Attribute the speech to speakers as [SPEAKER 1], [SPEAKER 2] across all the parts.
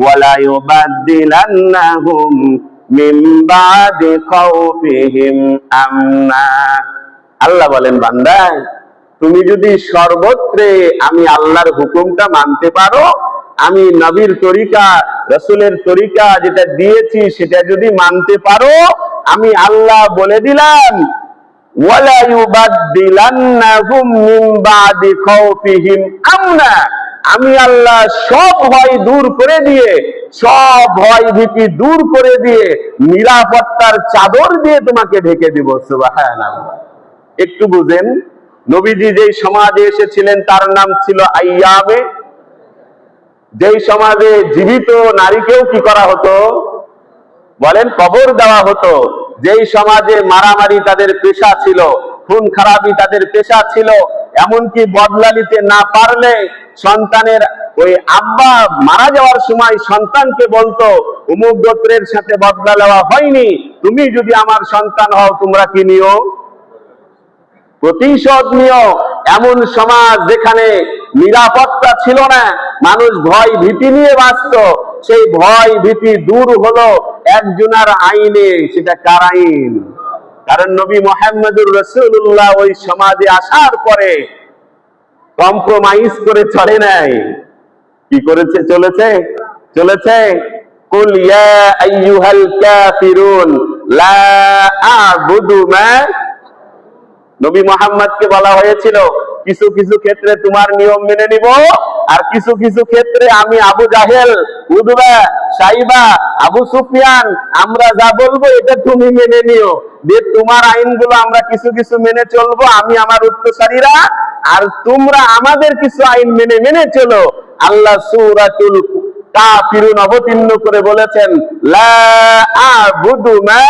[SPEAKER 1] ওয়ালা ইউবাদদিলান্নাহুম মিন বাদি খাউফিহিম আমনা। আল্লাহ বলেন, বান্দা তুমি যদি সর্বত্রে আমি আল্লাহর হুকুমটা মানতে পারো, আমি নবীর তরিকা, রাসূলের তরিকা যেটা দিয়েছি সেটা যদি মানতে পারো, আমি আল্লাহ বলে দিলাম ওয়ালা ইউবাদদিলান্নাহুম মিন বাদি খাউফিহিম আমনা, আমি আল্লাহ সব ভয় দূর করে দিয়ে, সব ভয় ভীতি দূর করে দিয়ে নিরাপত্তার চাদর দিয়ে তোমাকে ঢেকে দিব। সুবহানাল্লাহ। একটু বুঝেন, নবীজি যেই সমাজে এসেছিলেন তার নাম ছিল আইয়ামে। যেই সমাজে জীবিত নারীকেও কি করা হতো বলেন, কবর দেওয়া হতো। যেই সমাজে মারামারি তাদের পেশা ছিল, খুন খারাপি তাদের পেশা ছিল, এমনকি বদলা নিতে না পারলে সন্তানের ওই আব্বা মারা যাওয়ার সময় সন্তানকে বলতো, অমুক গোত্রের সাথে বদলা নেওয়া হয়নি, তুমি যদি আমার সন্তান হও তোমরা কি নিও, প্রতিশোধ নিও। এমন সমাজ যেখানে নিরাপত্তা ছিল না, মানুষ ভয় ভীতি নিয়ে বাঁচত, সেই ভয় ভীতি দূর হলো একজনের আইনে। সেটা কার আইন? কারণ নবী মুহাম্মদুর রাসূলুল্লাহ ওই সমাজে আসার পরে কম্প্রোমাইজ করে চলে নাই। কি করেছে? চলেছে কুল ইয়া আইয়ুহাল কাফিরুন লা আ'বুদু মা। নবী মুহাম্মদকে বলা হয়েছিল কিছু কিছু ক্ষেত্রে তোমার নিয়ম মেনে নিব, আর কিছু কিছু ক্ষেত্রে আমি আবু জাহেল, উতবা, সাইবা, আবু সুফিয়ান আমরা যা বলবো এটা তুমি মেনে নিও, যে তোমার আইনগুলো আমরা কিছু কিছু মেনে চলবো, আমি আমার উত্তরসূরিরা, আর তোমরা আমাদের কিছু আইন মেনে মেনে চলো। আল্লাহ সূরাতুল কাফিরুন অবতীর্ণ করে বলেছেন লা আ'বুদু মা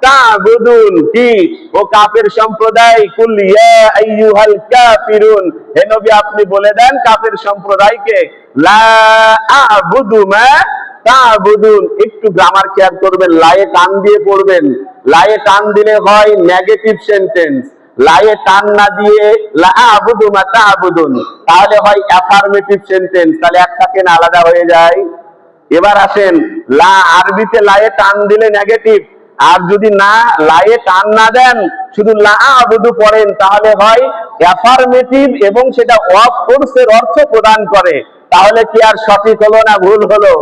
[SPEAKER 1] তা'বুদুন। কি ও কাফের সম্প্রদায়, কুল ইয়া আইয়ুহাল কাফিরুন, হে নবী আপনি বলে দেন কাফের সম্প্রদায়কে লা আ'বুদু মা তা'বুদুন। একটু গ্রামার খেয়াল করবেন, লায়ে টান দিয়ে পড়বেন। লায়ে টান দিলে হয় নেগেটিভ সেন্টেন্স, লায়ে টান না দিয়ে লা আ'বুদু মা তা'বুদুন তাহলে হয় অ্যাফার্মেটিভ সেন্টেন্স, তাহলে একটাকে না আলাদা হয়ে যায়। এবার আসেন, লা আরবিতে লায়ে টান দিলে নেগেটিভ, আর যদি না লায়ে টান না দেন শুধু লা আ'বুদু পড়েন তাহলে হয় অ্যাফার্মেটিভ, এবং সেটা অফ কোর্সের অর্থ প্রদান করে। তাহলে কি আর সঠিক হলো না ভুল হলো?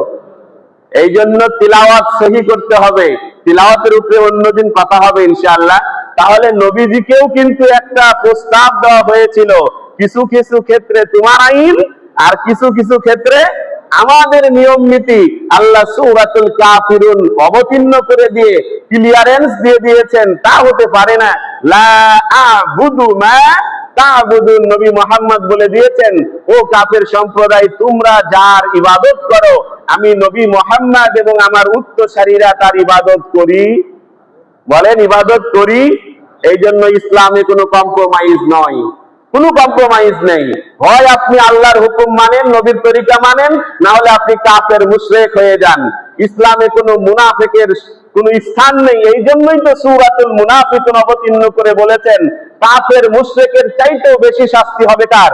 [SPEAKER 1] এই জন্য তিলাওয়াত সহি করতে হবে। তিলাওয়াতের উপরে অন্যদিন কথা হবে ইনশাআল্লাহ। তাহলে নবীজিকেও কিন্তু একটা প্রস্তাব দেওয়া হয়েছিল, কিছু কিছু ক্ষেত্রে তোমার আইন আর কিছু কিছু ক্ষেত্রে আমাদের নিয়ম নীতি। আল্লাহ সূরাতুল কাফিরুন অবতীর্ণ করে দিয়ে ক্লিয়ারেন্স দিয়ে দিয়েছেন, তা হতে পারে না। লা আ'বুদু মা তা'বুদুন, নবী মুহাম্মদ বলে দিয়েছেন ও কাফের সম্প্রদায় তোমরা যার ইবাদত করো, আমি নবী মুহাম্মদ এবং আমার উত্তরসূরিরা তার ইবাদত করি। বলেন ইবাদত করি। এই জন্য ইসলামে কোনো কম্প্রোমাইজ নয়, কোনো কম্প্রোমাইজ নেই। হয় আপনি আল্লাহর হুকুম মানেন, নবীর তরিকা মানেন, না হলে আপনি কাফের মুশরিক হয়ে যান। ইসলামে কোনো মুনাফিকের কোনো স্থান নেই। এই জন্যই তো সূরাতুল মুনাফিকুন অবতীর্ণ করে বলেছেন কাফের মুশরিকের চাইতেও বেশি শাস্তি হবে কার?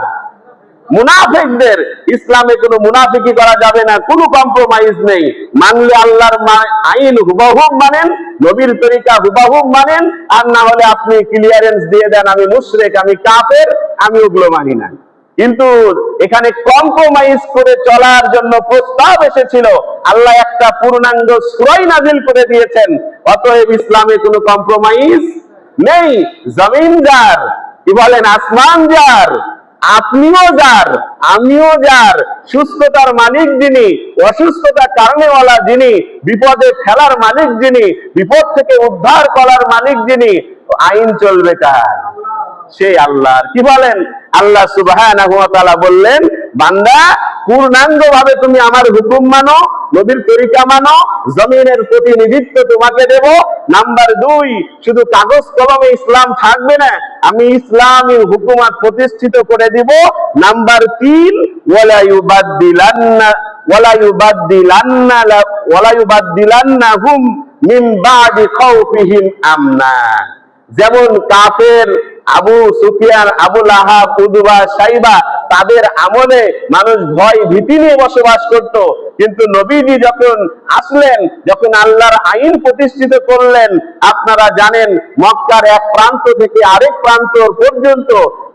[SPEAKER 1] মুনাফিকদের। ইসলামে কোনো মুনাফিকি করা যাবে না, কোনো কম্প্রোমাইজ নেই। মানলে আল্লাহর আইন হুবহু মানেন, নবীর তরিকা হুবহু মানেন, আর না হলে আপনি ক্লিয়ারেন্স দিয়ে দেন আমি মুশরিক, আমি কাফের, আমি ওগুলো মানি না। কিন্তু এখানে কম্প্রোমাইজ করে চলার জন্য প্রস্তাব এসেছিল, আল্লাহ একটা পূর্ণাঙ্গ সূরা নাযিল করে দিয়েছেন। অতএব ইসলামে কোনো কম্প্রোমাইজ নেই। জমিন যার, কি বলেন, আসমান যার, আপনিও যার, আমিও যার, সুস্থতার মালিক যিনি, অসুস্থতা কারণেওয়ালা যিনি, বিপদে ফেলার মালিক যিনি, বিপদ থেকে উদ্ধার করার মালিক যিনি, আইন চলবে কার? সেই আল্লাহর। কি বলেন? আল্লাহ সুবহানাহু ওয়া তাআলা বললেন বান্দা পূর্ণাঙ্গ ভাবে তুমি আমার হুকুম মানো, নবীর তরিকা মানো, জমিনের প্রতিনিধিত্ব তোমাকে দেব। নাম্বার 2, শুধু কাগজ কলমে ইসলাম থাকবে না, আমি ইসলামী হুকুমত প্রতিষ্ঠিত করে দিব। নাম্বার 3, ওয়ালা ইউবাদদিলান্নাহুম মিন বাদি খাউফিহিম আমনা। যেমন কাফের আবু সুফিয়ান, আবু লাহাব, উতবা, সাইবা তাদের আমলে মানুষ ভয় ভীতি নিয়ে বসবাস করত। কিন্তু নবীজি যখন আসলেন, যখন আল্লাহর আইন প্রতিষ্ঠিত করলেন, আপনারা জানেন মক্কার এক প্রান্ত থেকে আরেক প্রান্ত পর্যন্ত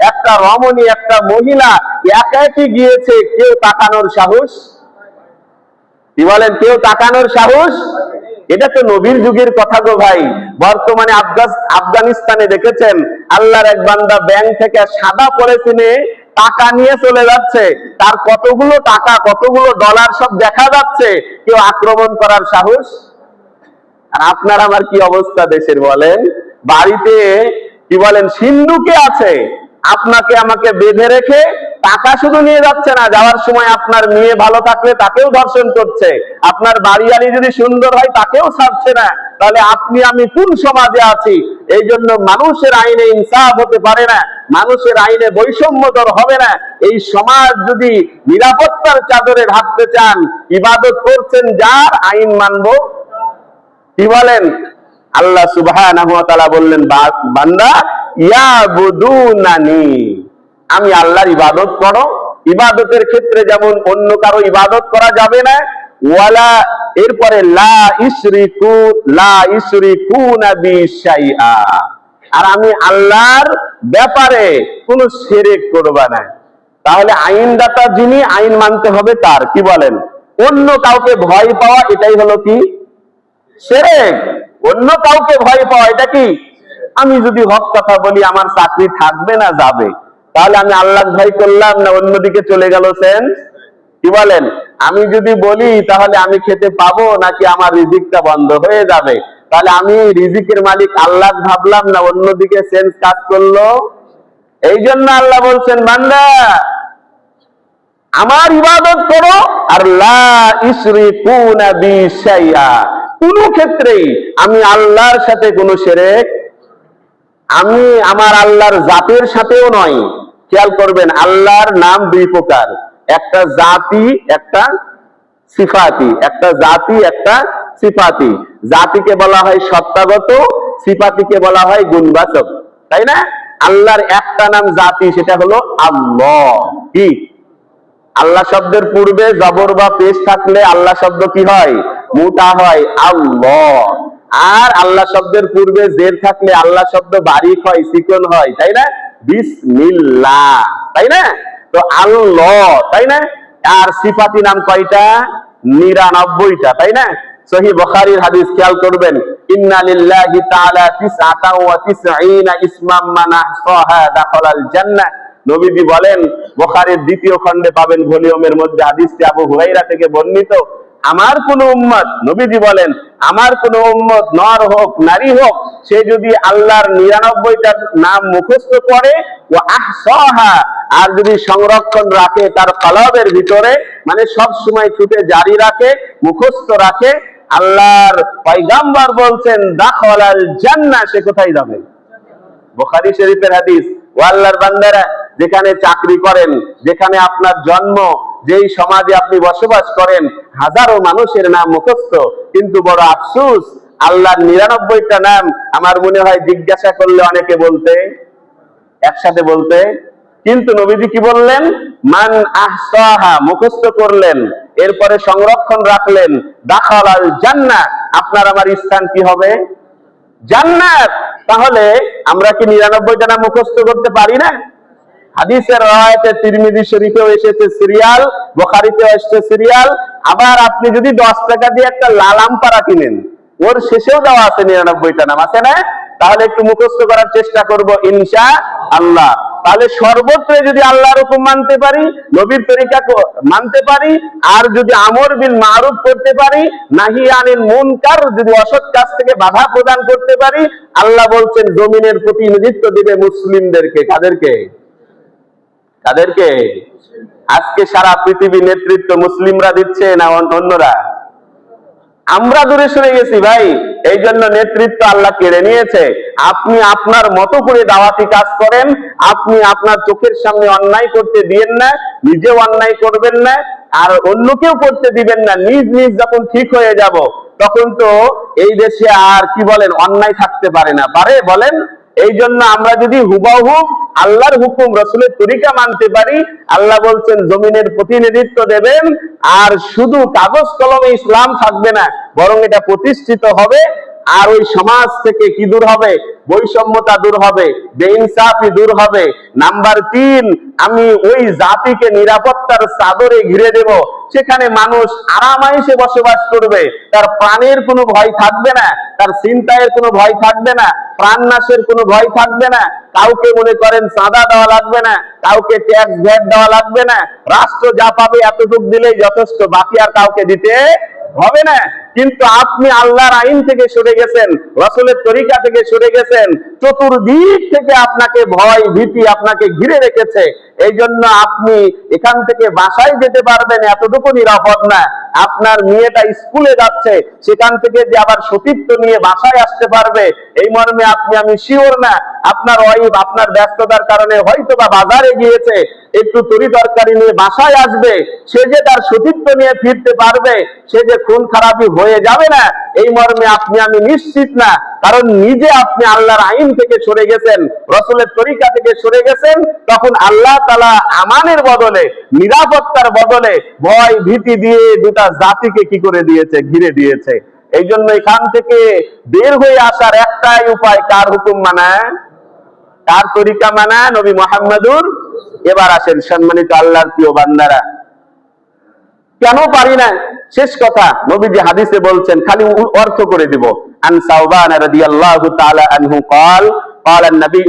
[SPEAKER 1] একটা রমণী, একটা মহিলা একা একই গিয়েছে, কেউ তাকানোর সাহস, কি বলেন, কেউ তাকানোর সাহস? এটা তো নবীর যুগের কথা গো ভাই। বর্তমানে আফগানিস্তানে দেখেছেন আল্লাহর এক বান্দা ব্যাংক থেকে সাদা পলিথিনে টাকা নিয়ে চলে যাচ্ছে, তার কতগুলো টাকা, কতগুলো ডলার সব দেখা যাচ্ছে, কেউ আক্রমণ করার সাহস? আর আপনার আমার কি অবস্থা দেশের বলেন? বাড়িতে কি বলেন সিন্ধুকে আছে, আপনাকে আমাকে বেঁধে রেখে টাকা শুধু নিয়ে যাচ্ছে না, যাওয়ার সময় আপনার মেয়ে ভালো থাকলে তাকেও ধর্ষণ করছে, আপনার বাড়িয়ালি যদি সুন্দর হয় তাকেও ছাড়ছে না। তাহলে আপনি আমি কোন সমাজে আছি? এই জন্য মানুষের আইনে ইনসাফ হতে পারে না, মানুষের আইনে বৈষম্য দর হবে না। এই সমাজ যদি নিরাপত্তার চাদরে ঢাকতে চান, ইবাদত করছেন যার, আইন মানবো, কি বলেন? আল্লাহ সুবহানাহু ওয়া তাআলা বললেন, বান্দা ইয়াবুদুনানি, আমি আল্লাহর ইবাদত করো। ইবাদতের ক্ষেত্রে যেমন অন্য কারো ইবাদত করা যাবে না, ওয়ালা, এরপরে লা ইশরিকুনা বি শাইআ, আর আমি আল্লাহর ব্যাপারে কোনো শিরক করবা না। তাহলে আইনদাতা যিনি, আইন মানতে হবে তার, কি বলেন? অন্য কাউকে ভয় পাওয়া, এটাই হলো কি? শিরক। অন্য কাউকে ভয় পাওয়া, এটা কি? আমি যদি হক কথা বলি আমার চাকরি থাকবে না যাবে, তাহলে আমি আল্লাহ ভয় করলাম না অন্যদিকে চলে গেল সেন্স, কি বলেন? আমি যদি বলি তাহলে আমি খেতে পাবো নাকি আমার রিজিকটা বন্ধ হয়ে যাবে, তাহলে আমি রিজিকের মালিক আল্লাহ ভাবলাম না অন্যদিকে সেন্স কাজ করলো। এই জন্য আল্লাহ বলছেন, বান্দা আমার ইবাদত করো, আর লা ইশরিকুনা বি শাইআ, কোন ক্ষেত্রেই আমি আল্লাহর সাথে কোনো শিরক, আমি আমার আল্লাহর জাতের সাথেও নয়। খেয়াল করবেন আল্লাহর নাম দুই প্রকার, একটা জাতি, একটা সিফাতি। একটা জাতি, একটা সিফাতি। জাতিকে বলা হয় সত্তাগত, সিফাতিকে বলা হয় গুণবাচক, তাই না? আল্লাহর একটা নাম জাতি, সেটা হলো আল্লাহ। কি? আল্লাহ শব্দের পূর্বে জবর বা পেশ থাকলে আল্লাহ শব্দ কি হয়? মুতা হয়, আল্লাহ। আর আল্লাহ শব্দের পূর্বে জের থাকলে আল্লাহ শব্দ বারিক হয়, চিকন হয়, তাই না? বিসমিল্লাহ, তাই না? তো আল্লাহ, তাই না? আর সিফাতি নাম কয়টা? 99টা, তাই না? সহিহ বুখারীর হাদিস, খেয়াল করবেন, ইন্না লিল্লাহি তাআলা 99 ইসমান মান আহসাহা দাখালাল জান্নাহ। নবীজি বলেন, বুখারীর দ্বিতীয় খণ্ডে পাবেন ভলিউমের মধ্যে, হাদিসটি আবু হুরায়রা থেকে বর্ণিত, আমার কোন উম্মত, নবীজি বলেন, আমার কোন উম্মত নর হোক নারী হোক, সে যদি আল্লাহর 99টা নাম মুখস্থ করে, ও আহসাহা, আর যদি সংরক্ষণ রাখে তার কলবের ভিতরে, মানে সব সময় ছুটে জারি রাখে, মুখস্থ রাখে, আল্লাহর পয়গম্বর বলছেন দাখালাল জান্নাহ, সে কোথায় যাবে? বুখারী শরীফের হাদিস। ও আল্লাহর বান্দারা, যেখানে চাকরি করেন, যেখানে আপনার জন্ম, যেই সমাজে আপনি বসবাস করেন, হাজারো মানুষের নাম মুখস্থ, কিন্তু বড় আফসোস, আল্লাহর 99টা নাম আমার মনে হয় জিজ্ঞাসা করলে অনেকে বলতে, একসাথে বলতে। কিন্তু নবীজি কি বললেন? মান আহসাহা, মুখস্থ করলেন, এরপরে সংরক্ষণ রাখলেন, দাখালাল জান্নাহ, আপনার আমার স্থান কি হবে? জান্নাত। তাহলে আমরা কি 99টা নাম মুখস্থ করতে পারি না? হাদিসের রাওয়ায়াতে তিরমিজি শরীফেও এসেছে সিরিয়াল, বুখারীতেও এসেছে সিরিয়াল। আবার আপনি যদি 10 টাকা দিয়ে একটা লাল আম পাড়া কিনেন, ওর শেষেও দেওয়া আছে 99টা নাম, আছে না? তাহলে একটু মুখস্থ করার চেষ্টা করব ইনশাআল্লাহ। তাহলে সর্বত্র যদি আল্লাহর হুকুম মানতে পারি, নবীর তরিকা মানতে পারি, আর যদি আমর বিল মারুফ করতে পারি, নাহি আনিল মুনকার, যদি অসৎ কাজ থেকে বাধা প্রদান করতে পারি, আল্লাহ বলছেন জমিনের প্রতিনিধিত্ব দিবে মুসলিমদেরকে। কাদেরকে? তাদেরকে। আজকে সারা পৃথিবী নেতৃত্ব মুসলিমরা দিচ্ছে না অন্যরা? আমরা দূরে সরে গেছি ভাই, এই জন্য নেতৃত্ব আল্লাহ কেড়ে নিয়েছে। আপনি আপনার মতো করে দাওয়াতি কাজ করেন, আপনি আপনার চোখের সামনে অন্যায় করতে দিবেন না, নিজেও অন্যায় করবেন না, আর অন্যকেও করতে দিবেন না। নিজ নিজ যখন ঠিক হয়ে যাব, তখন তো এই দেশে আর কি বলেন অন্যায় থাকতে পারে না, পারে? বলেন, এই জন্য আমরা যদি হুবহু আল্লাহর হুকুম রসুলের তরিকা মানতে পারি, আল্লাহ বলছেন জমিনের প্রতিনিধিত্ব দেবেন, আর শুধু কাগজ কলমে ইসলাম থাকবে না, বরং এটা প্রতিষ্ঠিত হবে। আর ওই সমাজ থেকে কি দূর হবে? বৈষম্যতা দূর হবে, বেইনসাফি দূর হবে। নাম্বার 3, আমি ওই জাতিকে নিরাপত্তার চাদরে ঘিরে দেব, সেখানে মানুষ আরামাইসে বসবাস করবে, তার প্রাণের কোনো ভয় থাকবে না, তার চিন্তায়ের কোনো ভয় থাকবে না, প্রাণনাশের কোনো ভয় থাকবে না, কাউকে মনে করেন চাঁদা দেওয়া লাগবে না, কাউকে ট্যাক্স ভ্যাট দেওয়া লাগবে না, রাষ্ট্র যা পাবে এতটুকু দিলেই যথেষ্ট, বাকি আর কাউকে দিতে হবে না। কিন্তু আপনি আল্লাহর আইন থেকে সরে গেছেন, রাসূলের তরিকা থেকে সরে গেছেন, চতুর্দিক থেকে আপনাকে ভয় ভীতি আপনাকে ঘিরে রেখেছে। এই জন্য আপনি এখান থেকে বাসায় যেতে পারবেন এতটুকু নিরাপদ না। আপনার মেয়েটা স্কুলে যাচ্ছে, সেখান থেকে যে আবার সতীত্ব নিয়ে বাসায় আসতে পারবে এই মর্মে আমি শিওর না। আপনার ওয়াইফ আপনার ব্যস্ততার কারণে হয়তো বা বাজারে গিয়েছে, একটু তরি তরকারি নিয়ে বাসায় আসবে, সে যে তার সতীত্ব নিয়ে ফিরতে পারবে, সে যে খুন খারাপি হয়ে যাবে না, এই মর্মে আমি নিশ্চিত না। কারণ নিজে আপনি আল্লাহর আইন থেকে সরে গেছেন, রাসূলের তরিকা থেকে সরে গেছেন, তখন আল্লাহ তাআলা আমানের বদলে, নিরাপত্তার বদলে ভয় ভীতি দিয়ে দুটা জাতিকে কি করে দিয়েছে? ঘিরে দিয়েছে। এই জন্য এখান থেকে বের হয়ে আসার একটাই উপায়, কার হুকুম মানা? কার তরিকা মানা? নবী মুহাম্মদুর। এবার আসেন সম্মানিত আল্লাহর প্রিয় বান্দারা, কেন পারি না? শেষ কথা, নবীজি হাদিসে বলছেন, খালি অর্থ করে দিব। আন সাওবান রাদিয়াল্লাহু তাআলা আনহু قال قال النبي